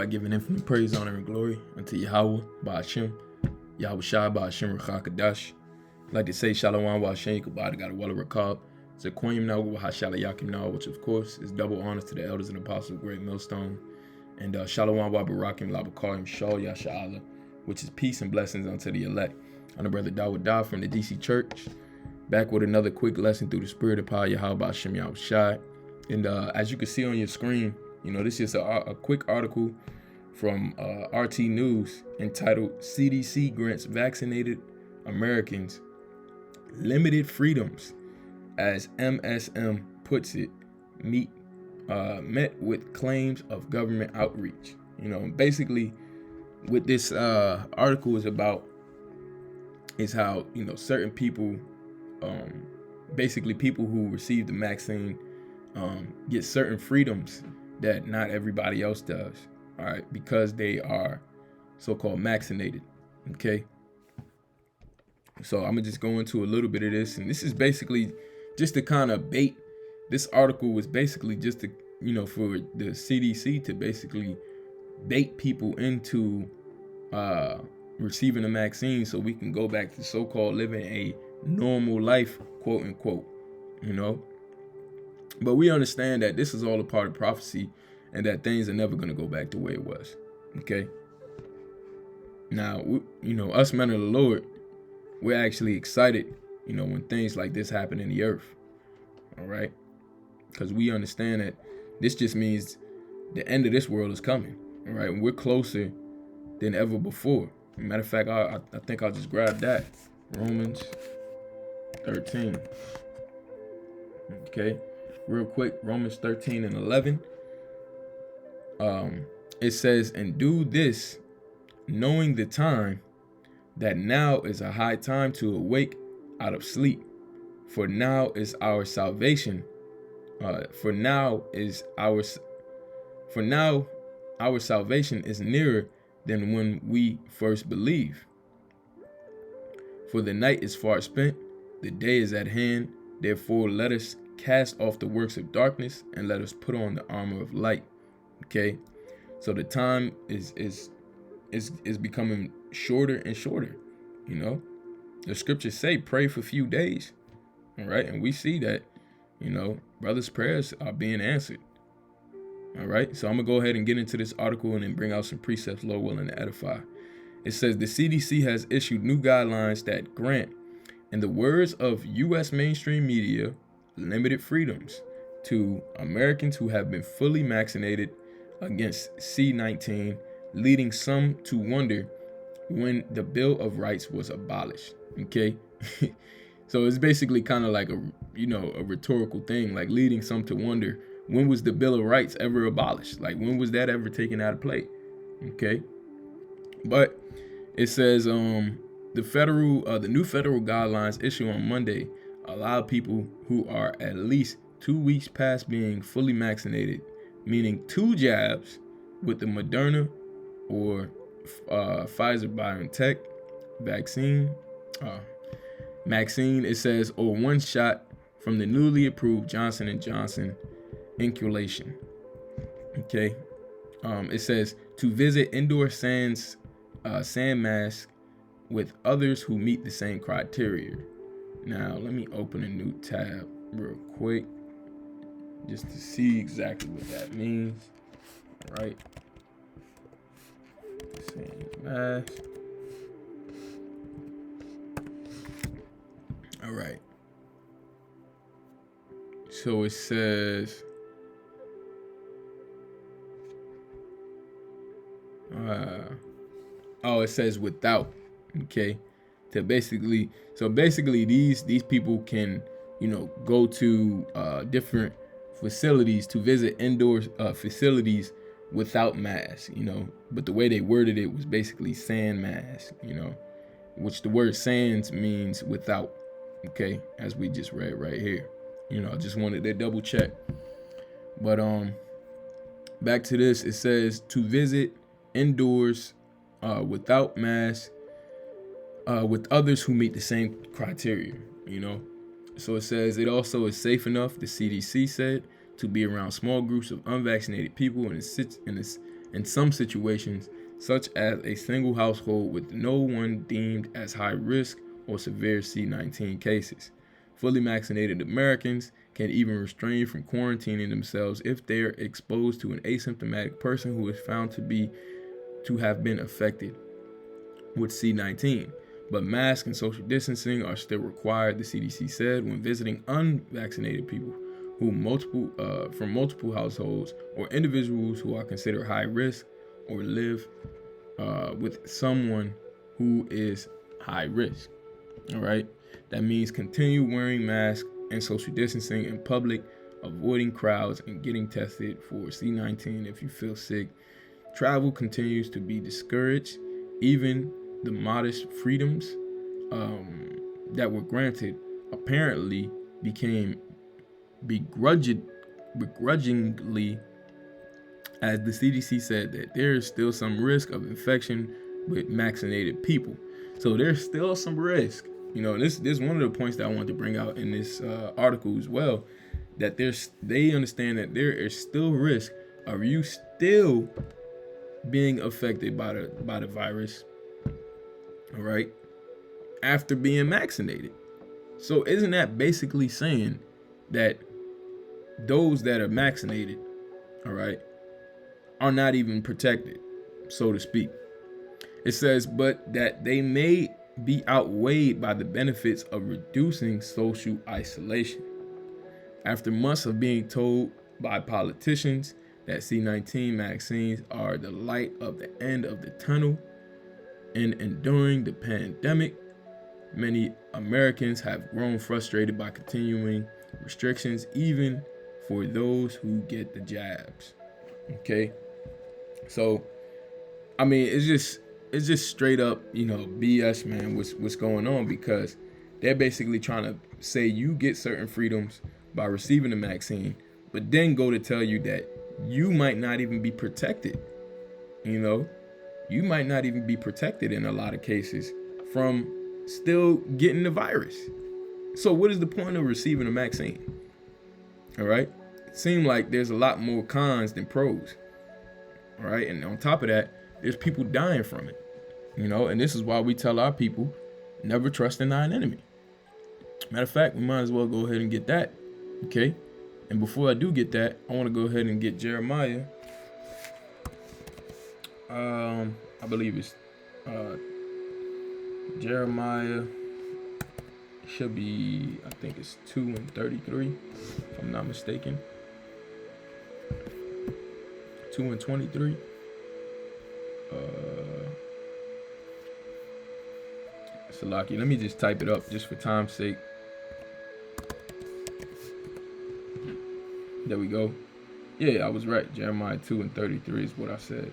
I give an infinite praise, honor, and glory unto Yahweh, Ba'ashem, Yahweh Shai, Ba'ashem, Rachakadash. I'd like to say Shalom, Ba'ashem, Kabad, God, Walla Rakab, Zaquim now, Wahashala Yakim now, which of course is double honors to the elders and apostles of Great Millstone. And Shalom, Barakim, Labakarim, Shal Yasha'Allah, which is peace and blessings unto the elect. I'm the brother Dawud Da from the DC Church, back with another quick lesson through the spirit of power, Yahweh, Ba'ashem, Yahweh Shai. And as you can see on your screen, you know, this is a quick article from RT News entitled CDC grants vaccinated Americans limited freedoms as MSM puts it, met with claims of government outreach. You know, basically what this article is about is how, you know, certain people, basically people who receive the vaccine get certain freedoms that not everybody else does, all right, because they are so-called vaccinated, okay? So I'm gonna just go into a little bit of this, and this is basically just to kind of bait. This article was basically just to, you know, for the CDC to basically bait people into receiving a vaccine so we can go back to so-called living a normal life, quote unquote, you know? But we understand that this is all a part of prophecy and that things are never going to go back the way it was. Okay. Now, you know, us men of the Lord, we're actually excited, you know, when things like this happen in the earth. All right. Because we understand that this just means the end of this world is coming. All right. And we're closer than ever before. Matter of fact, I think I'll just grab that. Romans 13. Okay. Real quick, Romans 13 and 11. It says, and do this, knowing the time, that now is a high time to awake out of sleep. For now is our salvation. For now our salvation is nearer than when we first believed. For the night is far spent, the day is at hand. Therefore, let us cast off the works of darkness and let us put on the armor of light. Okay, so the time is becoming shorter and shorter. You know, the scriptures say pray for a few days. All right, and we see that, you know, brothers' prayers are being answered. All right, so I'm gonna go ahead and get into this article and then bring out some precepts, Lord willing, to edify. It says the CDC has issued new guidelines that grant, in the words of U.S. mainstream media, limited freedoms to Americans who have been fully vaccinated against C-19, leading some to wonder when the Bill of Rights was abolished. Okay. So it's basically kind of like a rhetorical thing, like leading some to wonder, when was the Bill of Rights ever abolished? Like, when was that ever taken out of play? Okay. But it says the new federal guidelines issued on Monday allow people who are at least 2 weeks past being fully vaccinated, meaning 2 jabs with the Moderna or Pfizer BioNTech vaccine. It says, or 1 shot from the newly approved Johnson & Johnson inoculation. Okay. It says to visit indoor sand masks with others who meet the same criteria. Now, let me open a new tab real quick just to see exactly what that means. All right. Same mask. All right. So it says, it says without. Okay. So basically these people can, you know, go to different facilities to visit indoor facilities without masks, you know, but the way they worded it was basically sand mask, you know, which the word sans means without. Okay, as we just read right here. You know, I just wanted to double check. But back to this, it says to visit indoors without masks with others who meet the same criteria, you know. So it says it also is safe enough, the CDC said, to be around small groups of unvaccinated people in a in some situations, such as a single household with no one deemed as high risk or severe C-19 cases. Fully vaccinated Americans can even refrain from quarantining themselves if they are exposed to an asymptomatic person who is found to have been affected with C-19. But masks and social distancing are still required, the CDC said, when visiting unvaccinated people from multiple households or individuals who are considered high risk or live with someone who is high risk. All right. That means continue wearing masks and social distancing in public, avoiding crowds, and getting tested for C-19 if you feel sick. Travel continues to be discouraged. Even the modest freedoms that were granted apparently became begrudgingly, as the CDC said that there is still some risk of infection with vaccinated people. So there's still some risk. You know, this is one of the points that I want to bring out in this article as well, that they understand that there is still risk of you still being affected by the virus, all right, after being vaccinated. So isn't that basically saying that those that are vaccinated, all right, are not even protected, so to speak? It says, but that they may be outweighed by the benefits of reducing social isolation. After months of being told by politicians that C-19 vaccines are the light of the end of the tunnel in enduring the pandemic, many Americans have grown frustrated by continuing restrictions, even for those who get the jabs. Okay, so I mean, it's just straight up, you know, BS, man. What's going on? Because they're basically trying to say you get certain freedoms by receiving the vaccine, but then go to tell you that you might not even be protected. You know, you might not even be protected in a lot of cases from still getting the virus. So what is the point of receiving a vaccine? All right. It seems like there's a lot more cons than pros. All right. And on top of that, there's people dying from it. You know, and this is why we tell our people, never trust in thine enemy. Matter of fact, we might as well go ahead and get that. Okay. And before I do get that, I want to go ahead and get Jeremiah. I believe it's Jeremiah should be, I think it's 2:33, if I'm not mistaken. 2:23. Salaki, let me just type it up just for time's sake. There we go. Yeah, I was right. Jeremiah 2:33 is what I said.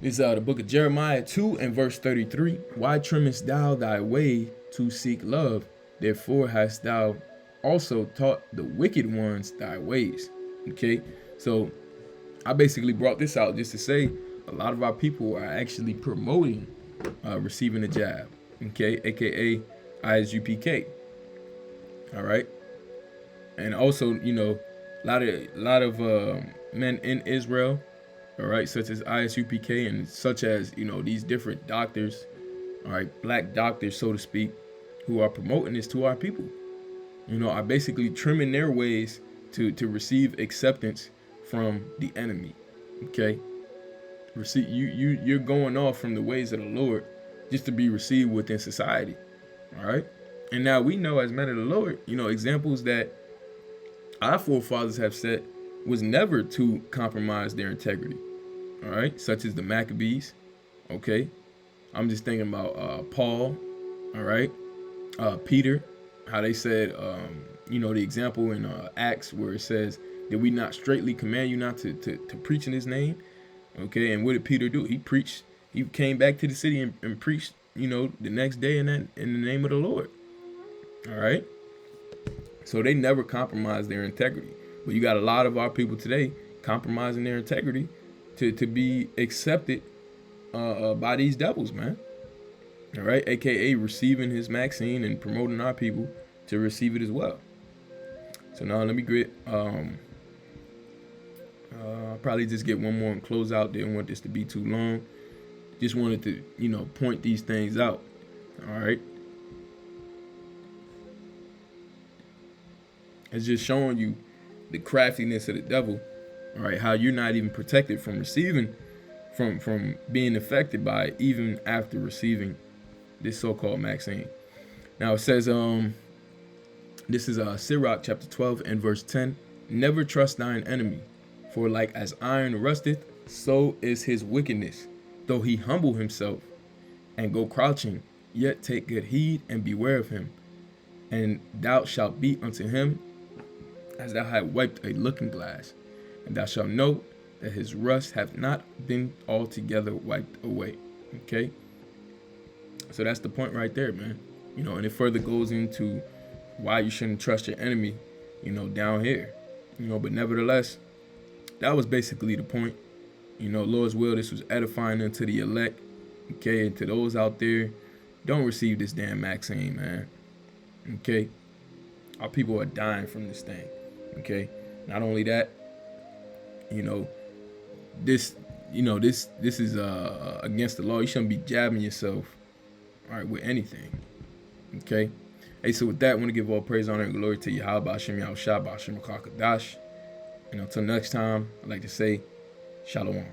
This is the book of Jeremiah 2 and verse 33. Why trimmest thou thy way to seek love? Therefore hast thou also taught the wicked ones thy ways. Okay, so I basically brought this out just to say a lot of our people are actually promoting receiving the jab. Okay, aka ISUPK. All right, and also, you know, a lot of men in Israel, all right, such as ISUPK and such as, you know, these different doctors, all right, black doctors, so to speak, who are promoting this to our people, you know, are basically trimming their ways to receive acceptance from the enemy. Okay, you're going off from the ways of the Lord just to be received within society. All right, and now we know as men of the Lord, you know, examples that our forefathers have set was never to compromise their integrity. All right, such as the Maccabees. Okay, I'm just thinking about Paul. All right, Peter, how they said, you know, the example in Acts where it says, did we not straightly command you not to preach in his name? Okay, and what did Peter do? He preached. He came back to the city and preached, you know, the next day in the name of the Lord. All right. So they never compromised their integrity. But you got a lot of our people today compromising their integrity to be accepted by these devils, man. All right, aka receiving his vaccine and promoting our people to receive it as well. So now let me get I'll probably just get one more and close out. Didn't want this to be too long. Just wanted to, point these things out. All right. It's just showing you the craftiness of the devil. All right. How you're not even protected from receiving, from being affected by it, even after receiving this so-called vaccine. Now it says, this is Sirach chapter 12 and verse 10. Never trust thine enemy, for like as iron rusteth, so is his wickedness. Though he humble himself and go crouching, yet take good heed and beware of him. And thou shalt be unto him as thou hast wiped a looking glass, and thou shalt know that his rust hath not been altogether wiped away. Okay? So that's the point right there, man. And it further goes into why you shouldn't trust your enemy, down here. But nevertheless, that was basically the point. Lord's will, this was edifying unto the elect. Okay, and to those out there, don't receive this damn vaccine, man. Okay? Our people are dying from this thing. Okay? Not only that, this is against the law. You shouldn't be jabbing yourself, all right, with anything. Okay? Hey, so with that, I want to give all praise, honor, and glory to Yahweh, Hashem, Yahushua, Hashem, Rakakadash. And until next time, I'd like to say, Shalom.